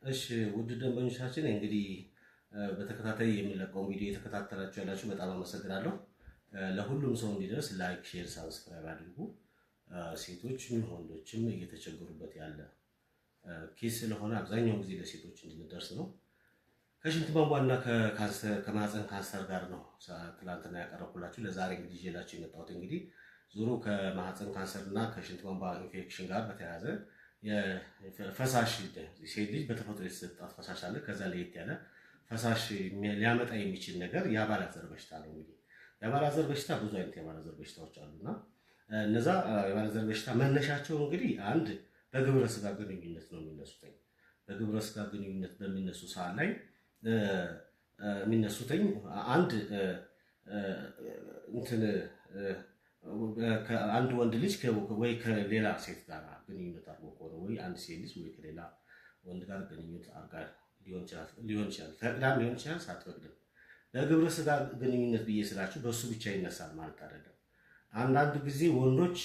እሺ ውድ ደንበኞቻችን እንግዲህ በተከታታይ የሚለቀውን ቪዲዮ የተከታተላችሁ ያላችሁ በጣም አመሰግናለሁ። ለሁሉም ሰው እንዲደርስ ላይክ፣ ሼር፣ ሳብስክራይብ አድርጉ። ሴቶችም ወንዶችም እየተቸገሩበት ያለ ኬስ ስለሆነ አብዛኛው ጊዜ ለሴቶች እንድንደርስ ነው። ከሽንት ቧንቧና ከማህፀን ካንሰር ጋር ነው ትናንትና ያቀረብኩላችሁ። ለዛሬ እንግዲህ ይዤላችሁ የመጣሁት እንግዲህ ዙሩ ከማህፀን ካንሰር እና ከሽንት ቧንቧ ኢንፌክሽን ጋር በተያያዘ ፈሳሽ ሴት ልጅ በተፈጥሮ የተሰጣት ፈሳሽ አለ። ከዛ ለየት ያለ ፈሳሽ ሊያመጣ የሚችል ነገር የአባላዘር በሽታ ነው። እንግዲህ የአባላዘር በሽታ ብዙ አይነት የአባላዘር በሽታዎች አሉና እነዛ የአባላዘር በሽታ መነሻቸው እንግዲህ አንድ በግብረ ስጋ ግንኙነት ነው የሚነሱት። በግብረ ስጋ ግንኙነት በሚነሱ ሰዓት ላይ የሚነሱትኝ አንድ እንትን አንድ ወንድ ልጅ ወይ ከሌላ ሴት ጋር ግንኙነት አድርጎ ከሆነ ወይ አንድ ሴት ልጅ ወይ ከሌላ ወንድ ጋር ግንኙነት አድርጋ ሊሆን ይችላል። ፈቅዳም ሊሆን ይችላል፣ ሳትፈቅድም። በግብረ ስጋ ግንኙነት ብዬ ስላችሁ በሱ ብቻ ይነሳል ማለት አይደለም። አንዳንድ ጊዜ ወንዶች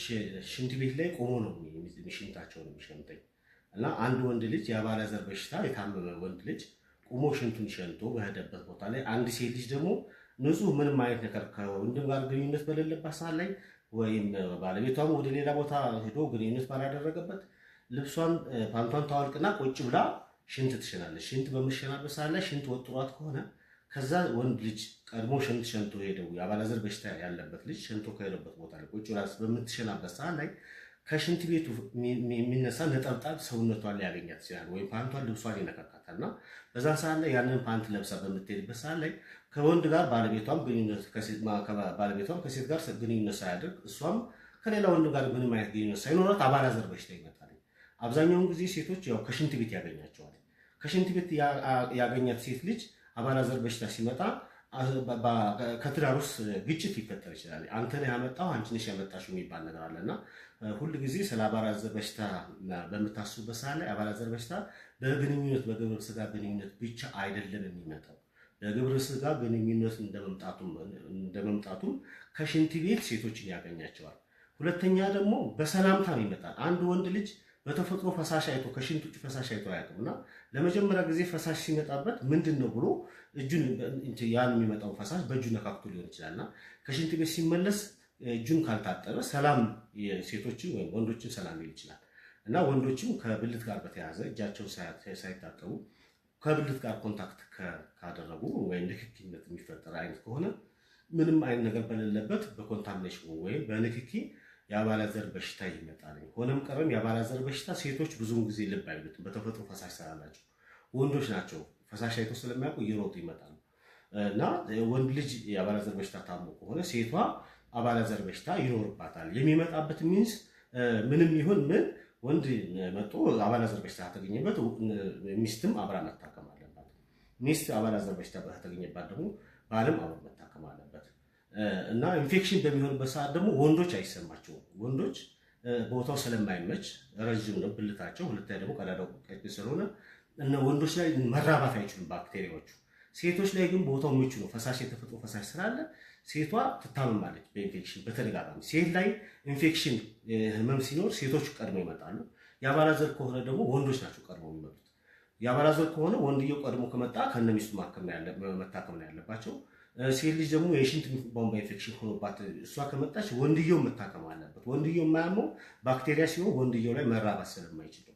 ሽንት ቤት ላይ ቆሞ ነው ሽንታቸውን የሚሸንተኝ እና አንድ ወንድ ልጅ የአባላዘር በሽታ የታመመ ወንድ ልጅ ቆሞ ሽንቱን ሸንቶ በሄደበት ቦታ ላይ አንድ ሴት ልጅ ደግሞ ንጹህ ምንም አይነት ነገር ከወንድም ጋር ግንኙነት በሌለባት ሰዓት ላይ ወይም ባለቤቷም ወደ ሌላ ቦታ ሄዶ ግንኙነት ባላደረገበት ልብሷን ፓንቷን ታወልቅና ቁጭ ብላ ሽንት ትሸናለች። ሽንት በምትሸናበት ሰዓት ላይ ሽንት ወጥሯት ከሆነ ከዛ ወንድ ልጅ ቀድሞ ሽንት ሸንቶ ሄደው የአባላዘር በሽታ ያለበት ልጅ ሸንቶ ከሄደበት ቦታ ላይ ቁጭ ብላ በምትሸናበት ሰዓት ላይ ከሽንት ቤቱ የሚነሳ ነጠብጣብ ሰውነቷን ሊያገኛት ይችላል፣ ወይም ፓንቷን ልብሷን ይነካካታል እና በዛን ሰዓት ላይ ያንን ፓንት ለብሳ በምትሄድበት ሰዓት ላይ ከወንድ ጋር ባለቤቷም ከሴት ጋር ግንኙነት ሳያደርግ እሷም ከሌላ ወንድ ጋር ምንም አይነት ግንኙነት ሳይኖራት አባላዘር በሽታ ይመጣል። አብዛኛውን ጊዜ ሴቶች ያው ከሽንት ቤት ያገኛቸዋል። ከሽንት ቤት ያገኛት ሴት ልጅ አባላዘር በሽታ ሲመጣ ከትዳር ውስጥ ግጭት ሊፈጠር ይችላል። አንተ ነህ ያመጣው፣ አንቺ ነሽ ያመጣሽው የሚባል ነገር አለና ሁል ጊዜ ስለ አባላዘር በሽታ በምታስቡበት ሰዓት ላይ አባላዘር በሽታ በግብረ ስጋ ግንኙነት ብቻ አይደለም የሚመጣው። በግብረ ስጋ ግንኙነት እንደመምጣቱም ከሽንት ቤት ሴቶችን ያገኛቸዋል። ሁለተኛ ደግሞ በሰላምታ ነው ይመጣል። አንድ ወንድ ልጅ በተፈጥሮ ፈሳሽ አይቶ ከሽንት ውጭ ፈሳሽ አይቶ አያውቅም እና ለመጀመሪያ ጊዜ ፈሳሽ ሲመጣበት ምንድን ነው ብሎ እጁን ያን የሚመጣው ፈሳሽ በእጁ ነካክቶ ሊሆን ይችላል እና ከሽንት ቤት ሲመለስ እጁን ካልታጠበ ሰላም ሴቶችን ወይም ወንዶችን ሰላም ሊል ይችላል እና ወንዶችም ከብልት ጋር በተያያዘ እጃቸውን ሳይታጠቡ ከብልት ጋር ኮንታክት ካደረጉ ወይም ንክኪነት የሚፈጠር አይነት ከሆነ ምንም አይነት ነገር በሌለበት በኮንታሚኔሽን ወይም በንክኪ የአባላዘር በሽታ ይመጣል። ሆነም ቀረም የአባላዘር በሽታ ሴቶች ብዙውን ጊዜ ልብ አይሉትም፣ በተፈጥሮ ፈሳሽ ስላላቸው። ወንዶች ናቸው ፈሳሽ አይቶ ስለሚያውቁ እየሮጡ ይመጣሉ እና ወንድ ልጅ የአባላዘር በሽታ ታሞ ከሆነ ሴቷ አባላዘር በሽታ ይኖርባታል። የሚመጣበት ሚንስ ምንም ይሁን ምን ወንድ መጥቶ አባላዘር በሽታ ከተገኘበት ሚስትም አብራ መታከም አለባት። ሚስት አባላዘር በሽታ ከተገኘባት ደግሞ ባልም አብሮ መታከም አለበት እና ኢንፌክሽን በሚሆንበት ሰዓት ደግሞ ወንዶች አይሰማቸውም። ወንዶች ቦታው ስለማይመች ረዥም ነው ብልታቸው፣ ሁለተኛ ደግሞ ቀዳዳው ቀጭ ስለሆነ እና ወንዶች ላይ መራባት አይችሉም ባክቴሪያዎቹ። ሴቶች ላይ ግን ቦታው ምቹ ነው፣ ፈሳሽ የተፈጥሮ ፈሳሽ ስላለ ሴቷ ትታመማለች በኢንፌክሽን በተደጋጋሚ። ሴት ላይ ኢንፌክሽን ህመም ሲኖር ሴቶች ቀድመው ይመጣሉ። የአባላዘር ከሆነ ደግሞ ወንዶች ናቸው ቀድመው የሚመጡት። የአባላዘር ከሆነ ወንድየው ቀድሞ ከመጣ ከነሚስቱ መታከም ነው ያለባቸው። ሴት ልጅ ደግሞ የሽንት ቧንቧ ኢንፌክሽን ሆኖባት እሷ ከመጣች ወንድየው መታከም አለበት። ወንድየው የማያመው ባክቴሪያ ሲሆን ወንድየው ላይ መራባት ስለማይችል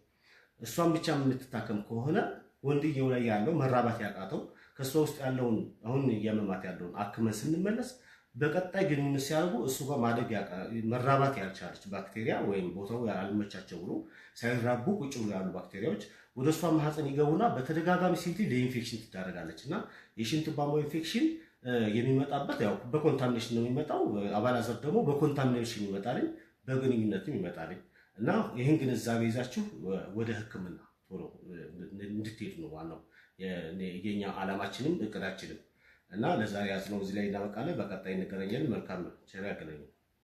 እሷን ብቻ የምትታከም ከሆነ ወንድየው ላይ ያለው መራባት ያቃተው ከእሷ ውስጥ ያለውን አሁን እያመማት ያለውን አክመን ስንመለስ በቀጣይ ግንኙነት ሲያደርጉ እሱ ጋር መራባት ያልቻለች ባክቴሪያ ወይም ቦታው ያልመቻቸው ብሎ ሳይራቡ ቁጭ ብሎ ያሉ ባክቴሪያዎች ወደ እሷ ማህፀን ይገቡና በተደጋጋሚ ሴት ለኢንፌክሽን ትዳረጋለች እና የሽንት ቧንቧ ኢንፌክሽን የሚመጣበት ያው በኮንታሚኔሽን ነው የሚመጣው። አባላዘር ደግሞ በኮንታሚኔሽን ይመጣልኝ፣ በግንኙነትም ይመጣልኝ እና ይህን ግንዛቤ ይዛችሁ ወደ ሕክምና ቶሎ እንድትሄዱ ነው ዋናው የኛ ዓላማችንም እቅዳችንም እና ለዛሬ ያዝነው እዚህ ላይ እናበቃለን። በቀጣይ እንገናኛለን። መልካም ቸር ያገናኘን።